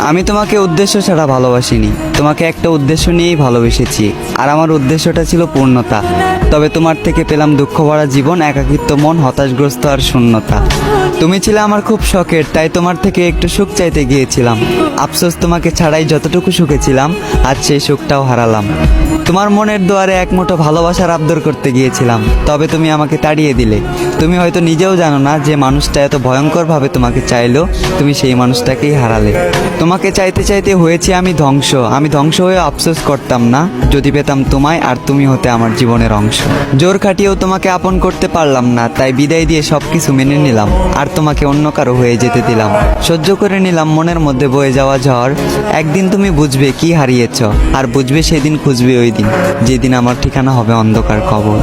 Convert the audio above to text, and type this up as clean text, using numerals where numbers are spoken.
আমি তোমাকে উদ্দেশ্য ছাড়া ভালোবাসিনি, তোমাকে একটা উদ্দেশ্য নিয়েই ভালোবেসেছি। আর আমার উদ্দেশ্যটা ছিল পূর্ণতা। তবে তোমার থেকে পেলাম দুঃখ ভরা জীবন, একাকিত্ব মন, হতাশগ্রস্ত আর শূন্যতা। তুমি ছিলে আমার খুব শখের, তাই তোমার থেকে একটু সুখ চাইতে গিয়েছিলাম। আফসোস তোমাকে ছাড়াই যতটুকু সুখে ছিলাম, আজ সেই সুখটাও হারালাম। তোমার মনের দুয়ারে এক মুঠো ভালোবাসার আবদার করতে গিয়েছিলাম, তবে তুমি আমাকে তাড়িয়ে দিলে। তুমি হয়তো নিজেও জানো না যে মানুষটা এত ভয়ঙ্করভাবে তোমাকে চাইলো, তুমি সেই মানুষটাকেই হারালে। তোমাকে চাইতে চাইতে হয়েছে আমি ধ্বংস। আমি ধ্বংস হয়ে আফসোস করতাম না যদি পেতাম তোমায়, আর তুমি হতে আমার জীবনের অংশ। জোর খাটিয়েও তোমাকে আপন করতে পারলাম না, তাই বিদায় দিয়ে সব কিছু মেনে নিলাম, আর তোমাকে অন্য কারো হয়ে যেতে দিলাম। সহ্য করে নিলাম মনের মধ্যে বয়ে যাওয়া ঝড়। একদিন তুমি বুঝবে কি হারিয়েছ, আর বুঝবে সেদিন, খুঁজবে ওই দিন, যেদিন আমার ঠিকানা হবে অন্ধকার কবর।